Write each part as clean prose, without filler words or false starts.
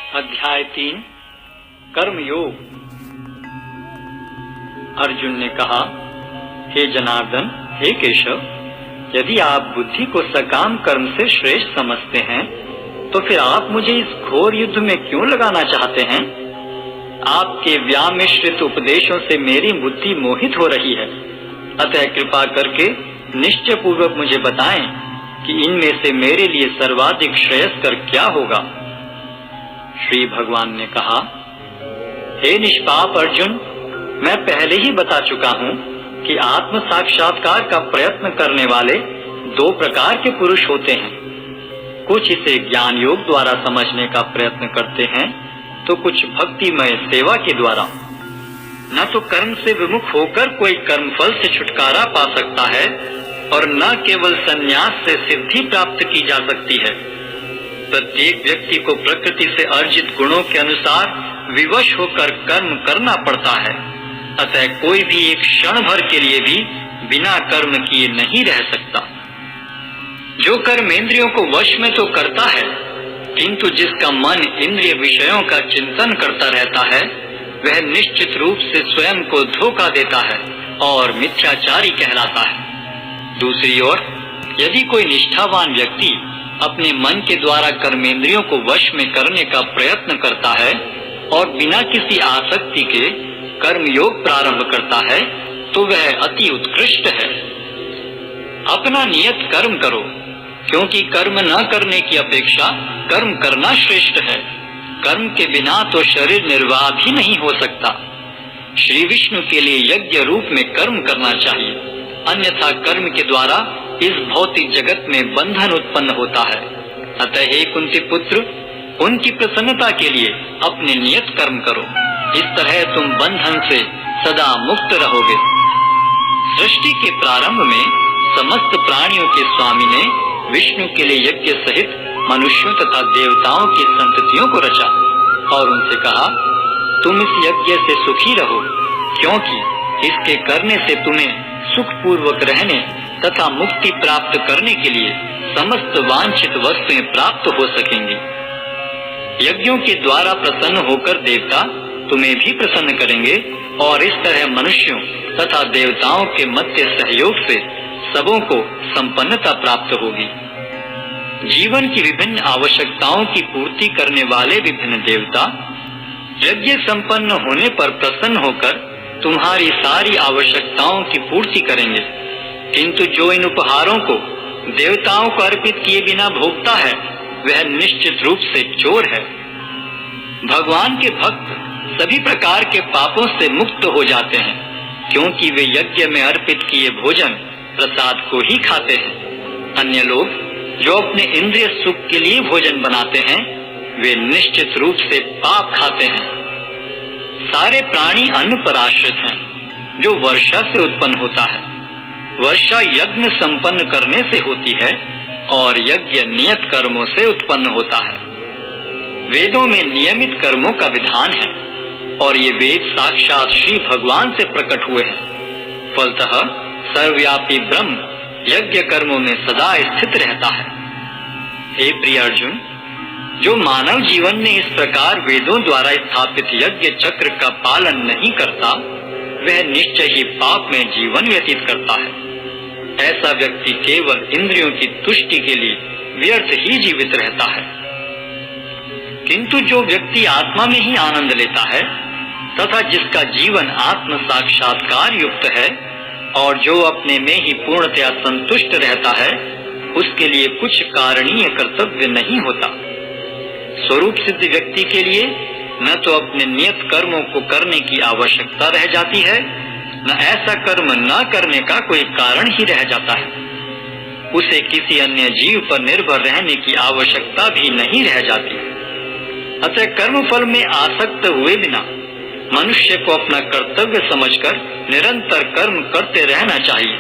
अध्याय 3 कर्मयोग। अर्जुन ने कहा, हे जनार्दन, हे केशव, यदि आप बुद्धि को सकाम कर्म से श्रेष्ठ समझते हैं तो फिर आप मुझे इस घोर युद्ध में क्यों लगाना चाहते हैं? आपके व्यामिश्रित उपदेशों से मेरी बुद्धि मोहित हो रही है, अतः कृपा करके निश्चय पूर्वक मुझे बताएं कि इनमें से मेरे लिए सर्वाधिक श्रेयस्कर क्या होगा। श्री भगवान ने कहा, हे निष्पाप अर्जुन, मैं पहले ही बता चुका हूँ कि आत्म साक्षात्कार का प्रयत्न करने वाले दो प्रकार के पुरुष होते हैं। कुछ इसे ज्ञान योग द्वारा समझने का प्रयत्न करते हैं तो कुछ भक्तिमय सेवा के द्वारा। न तो कर्म से विमुख होकर कोई कर्मफल से छुटकारा पा सकता है और न केवल संन्यास से सिद्धि प्राप्त की जा सकती है। प्रत्येक व्यक्ति को प्रकृति से अर्जित गुणों के अनुसार विवश होकर कर्म करना पड़ता है, अतः कोई भी एक क्षण भर के लिए भी बिना कर्म किए नहीं रह सकता। जो कर्म इंद्रियों को वश में तो करता है, किंतु जिसका मन इंद्रिय विषयों का चिंतन करता रहता है, वह निश्चित रूप से स्वयं को धोखा देता है और मिथ्याचारी कहलाता है। दूसरी ओर, यदि कोई निष्ठावान व्यक्ति अपने मन के द्वारा कर्मेंद्रियों को वश में करने का प्रयत्न करता है और बिना किसी आसक्ति के कर्मयोग प्रारंभ करता है, तो वह अति उत्कृष्ट है। अपना नियत कर्म करो, क्योंकि कर्म न करने की अपेक्षा कर्म करना श्रेष्ठ है। कर्म के बिना तो शरीर निर्वाह भी नहीं हो सकता। श्री विष्णु के लिए यज्ञ रूप में कर्म करना चाहिए, अन्यथा कर्म के द्वारा इस भौतिक जगत में बंधन उत्पन्न होता है। अतः हे कुंती पुत्र, उनकी प्रसन्नता के लिए अपने नियत कर्म करो, इस तरह तुम बंधन से सदा मुक्त रहोगे। सृष्टि के प्रारंभ में समस्त प्राणियों के स्वामी ने विष्णु के लिए यज्ञ सहित मनुष्यों तथा देवताओं की संततियों को रचा और उनसे कहा, तुम इस यज्ञ से सुखी रहो, क्योंकि इसके करने से तुम्हें सुख पूर्वक रहने तथा मुक्ति प्राप्त करने के लिए समस्त वांछित वस्तुएं प्राप्त हो सकेंगी। यज्ञों के द्वारा प्रसन्न होकर देवता तुम्हें भी प्रसन्न करेंगे और इस तरह मनुष्यों तथा देवताओं के मध्य सहयोग से सबों को संपन्नता प्राप्त होगी। जीवन की विभिन्न आवश्यकताओं की पूर्ति करने वाले विभिन्न देवता यज्ञ संपन्न होने पर प्रसन्न होकर तुम्हारी सारी आवश्यकताओं की पूर्ति करेंगे, किंतु जो इन उपहारों को देवताओं को अर्पित किए बिना भोगता है, वह निश्चित रूप से चोर है। भगवान के भक्त सभी प्रकार के पापों से मुक्त हो जाते हैं, क्योंकि वे यज्ञ में अर्पित किए भोजन प्रसाद को ही खाते हैं। अन्य लोग जो अपने इंद्रिय सुख के लिए भोजन बनाते हैं, वे निश्चित रूप से पाप खाते हैं। सारे प्राणी अन्न पर आश्रित हैं, जो वर्षा से उत्पन्न होता है। वर्षा यज्ञ संपन्न करने से होती है और यज्ञ नियत कर्मों से उत्पन्न होता है। वेदों में नियमित कर्मों का विधान है और ये वेद साक्षात श्री भगवान से प्रकट हुए हैं। फलतः सर्वव्यापी ब्रह्म यज्ञ कर्मों में सदा स्थित रहता है। हे प्रिय अर्जुन, जो मानव जीवन में इस प्रकार वेदों द्वारा स्थापित यज्ञ चक्र का पालन नहीं करता, वह निश्चय ही पाप में जीवन व्यतीत करता है। ऐसा व्यक्ति केवल इंद्रियों की तुष्टि के लिए व्यर्थ ही जीवित रहता है। किंतु जो व्यक्ति आत्मा में ही आनंद लेता है तथा जिसका जीवन आत्म साक्षात्कार युक्त है और जो अपने में ही पूर्णतया संतुष्ट रहता है, उसके लिए कुछ कारणीय कर्तव्य नहीं होता। स्वरूप सिद्ध व्यक्ति के लिए न तो अपने नियत कर्मों को करने की आवश्यकता रह जाती है, न ऐसा कर्म न करने का कोई कारण ही रह जाता है। उसे किसी अन्य जीव पर निर्भर रहने की आवश्यकता भी नहीं रह जाती। अतः कर्म फल में आसक्त हुए बिना मनुष्य को अपना कर्तव्य समझकर निरंतर कर्म करते रहना चाहिए,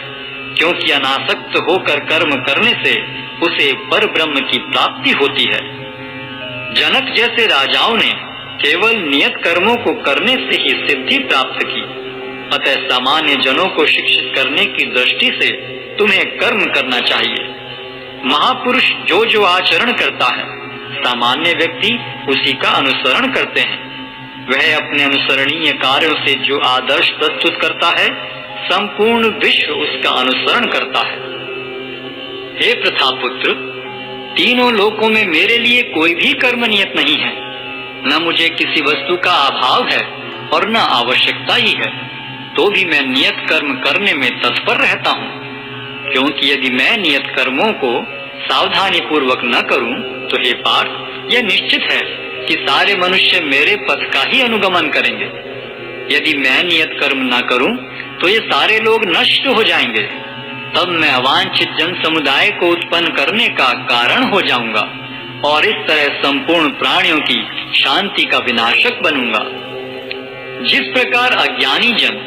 क्योंकि अनासक्त होकर कर्म करने से उसे पर ब्रह्म की प्राप्ति होती है। जनक जैसे राजाओं ने केवल नियत कर्मों को करने से ही सिद्धि प्राप्त की। अतः सामान्य जनों को शिक्षित करने की दृष्टि से तुम्हें कर्म करना चाहिए। महापुरुष जो जो आचरण करता है सामान्य व्यक्ति उसी का अनुसरण करते हैं। वह अपने अनुसरणीय कार्यों से जो आदर्श प्रस्तुत करता है, संपूर्ण विश्व उसका अनुसरण करता है। हे प्रथापुत्र, तीनों लोकों में मेरे लिए कोई भी कर्म नियत नहीं है। न मुझे किसी वस्तु का अभाव है और न आवश्यकता ही है, तो भी मैं नियत कर्म करने में तत्पर रहता हूँ। क्योंकि यदि मैं नियत कर्मों को सावधानी पूर्वक न करूं, तो हे पार्थ, यह निश्चित है कि सारे मनुष्य मेरे पथ का ही अनुगमन करेंगे। यदि मैं नियत कर्म न करूं, तो ये सारे लोग नष्ट हो जाएंगे। तब मैं अवांछित जन समुदाय को उत्पन्न करने का कारण हो जाऊंगा और इस तरह संपूर्ण प्राणियों की शांति का विनाशक बनूंगा। जिस प्रकार अज्ञानी जन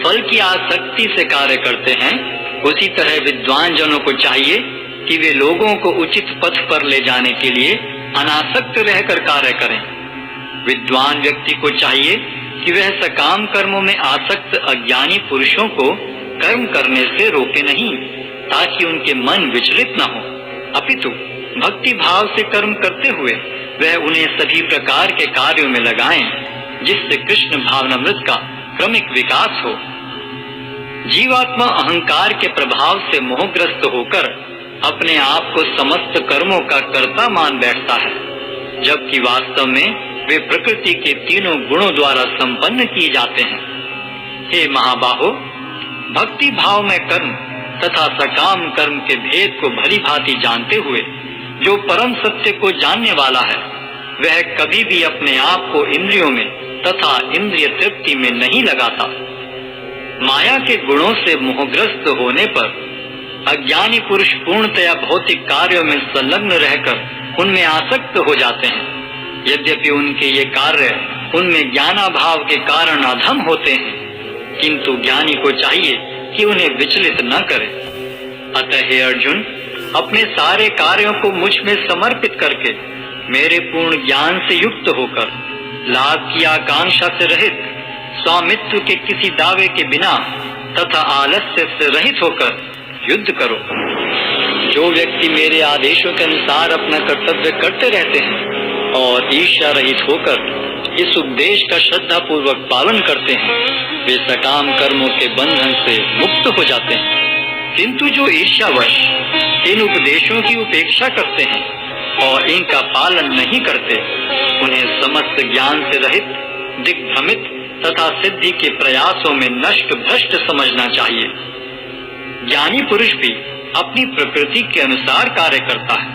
फल की आसक्ति से कार्य करते हैं, उसी तरह विद्वान जनों को चाहिए कि वे लोगों को उचित पथ पर ले जाने के लिए अनासक्त रहकर कार्य करें। विद्वान व्यक्ति को चाहिए कि वह सकाम कर्मों में आसक्त अज्ञानी पुरुषों को कर्म करने से रोके नहीं, ताकि उनके मन विचलित न हो, अपितु भक्ति भाव से कर्म करते हुए वह उन्हें सभी प्रकार के कार्यों में लगाएं, जिससे कृष्ण भावनामृत का क्रमिक विकास हो। जीवात्मा अहंकार के प्रभाव से मोहग्रस्त होकर अपने आप को समस्त कर्मों का कर्ता मान बैठता है, जबकि वास्तव में वे प्रकृति के तीनों गुणों द्वारा संपन्न किए जाते हैं। हे महाबाहो, भक्ति भाव में कर्म तथा सकाम कर्म के भेद को भली भांति जानते हुए जो परम सत्य को जानने वाला है, वह कभी भी अपने आप को इंद्रियों में तथा इंद्रिय तृप्ति में नहीं लगाता। माया के गुणों से मोहग्रस्त होने पर अज्ञानी पुरुष पूर्णतया भौतिक कार्यों में संलग्न रहकर उनमें आसक्त हो जाते हैं। यद्यपि उनके ये कार्य उनमें ज्ञानाभाव के कारण अधम होते हैं, किंतु ज्ञानी को चाहिए कि उन्हें विचलित न करे। अतः हे अर्जुन, अपने सारे कार्यों को मुझ में समर्पित करके मेरे पूर्ण ज्ञान से युक्त होकर, लाभ की आकांक्षा से रहित, स्वामित्व के किसी दावे के बिना तथा आलस्य से रहित होकर युद्ध करो। जो व्यक्ति मेरे आदेशों के अनुसार अपना कर्तव्य करते रहते हैं और ईर्ष्या रहित होकर इस उपदेश का श्रद्धा पूर्वक पालन करते हैं, वे सकाम कर्मों के बंधन से मुक्त हो जाते हैं। किंतु जो ईर्ष्यावश इन उपदेशों की उपेक्षा करते हैं और इनका पालन नहीं करते, उन्हें समस्त ज्ञान से रहित, दिग्भ्रमित तथा सिद्धि के प्रयासों में नष्ट भ्रष्ट समझना चाहिए। ज्ञानी पुरुष भी अपनी प्रकृति के अनुसार कार्य करता है,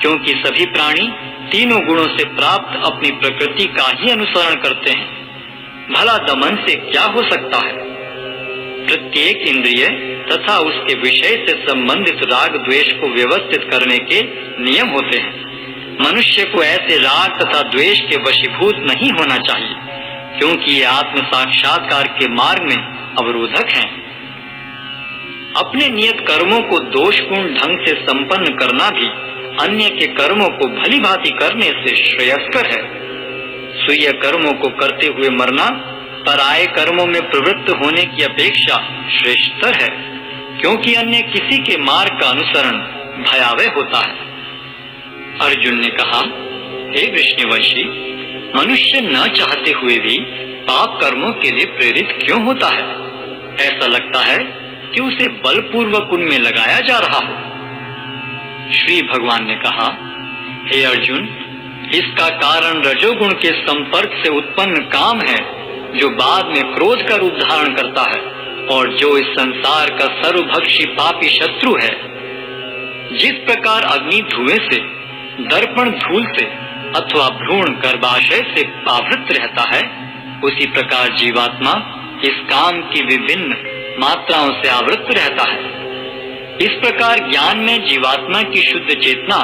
क्योंकि सभी प्राणी तीनों गुणों से प्राप्त अपनी प्रकृति का ही अनुसरण करते हैं। भला दमन से क्या हो सकता है? प्रत्येक इंद्रिय तथा उसके विषय से संबंधित राग द्वेष को व्यवस्थित करने के नियम होते हैं। मनुष्य को ऐसे राग तथा द्वेष के वशीभूत नहीं होना चाहिए, क्योंकि ये आत्म साक्षात्कार के मार्ग में अवरोधक हैं। अपने नियत कर्मों को दोषपूर्ण ढंग से संपन्न करना भी अन्य के कर्मों को भली भांति करने से श्रेयस्कर है। स्वीय कर्मों को करते हुए मरना पराये कर्मों में प्रवृत्त होने की अपेक्षा श्रेष्ठतर है, क्योंकि अन्य किसी के मार्ग का अनुसरण भयावह होता है। अर्जुन ने कहा, हे वृष्णिवंशी, मनुष्य न चाहते हुए भी पाप कर्मों के लिए प्रेरित क्यों होता है? ऐसा लगता है कि उसे बलपूर्वक उनमें लगाया जा रहा हो। श्री भगवान ने कहा, हे अर्जुन, इसका कारण रजोगुण के संपर्क से उत्पन्न काम है, जो बाद में क्रोध का रूप धारण करता है और जो इस संसार का सर्वभक्षी पापी शत्रु है। जिस प्रकार अग्नि धुएं से, दर्पण धूल से अथवा भ्रूण गर्भाशय से आवृत रहता है, उसी प्रकार जीवात्मा इस काम की विभिन्न मात्राओं से आवृत रहता है। इस प्रकार ज्ञान में जीवात्मा की शुद्ध चेतना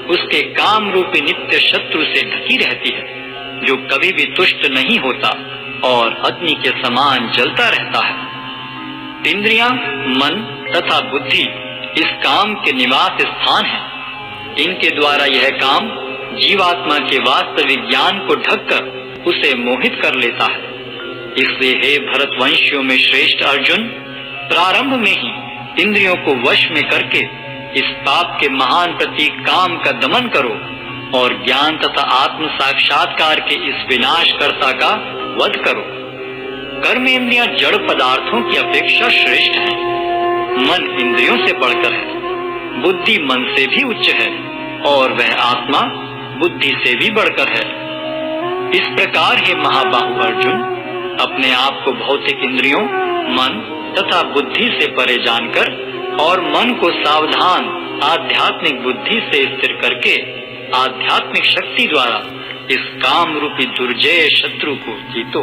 उसके काम रूपी नित्य शत्रु से ढकी रहती है, जो कभी भी तुष्ट नहीं होता और अग्नि के समान जलता रहता है। इंद्रियां, मन तथा बुद्धि इस काम के निवास स्थान है। इनके द्वारा यह काम जीवात्मा के वास्तविक ज्ञान को ढककर उसे मोहित कर लेता है। इसलिए हे भरतवंशियों में श्रेष्ठ अर्जुन, प्रारंभ में ही इंद्रियों को वश में करके इस पाप के महान प्रतीक काम का दमन करो और ज्ञान तथा आत्म साक्षात्कार के इस विनाशकर्ता का वध करो। कर्म इंद्रियां जड़ पदार्थों की अपेक्षा श्रेष्ठ हैं। मन इंद्रियों से बढ़कर है, बुद्धि मन से भी उच्च है और वह आत्मा बुद्धि से भी बढ़कर है। इस प्रकार हे महाबाहु अर्जुन, अपने आप को भौतिक इंद्रियों, मन तथा बुद्धि से परे जानकर और मन को सावधान आध्यात्मिक बुद्धि से स्थिर करके आध्यात्मिक शक्ति द्वारा इस काम रूपी दुर्जय शत्रु को जीतो।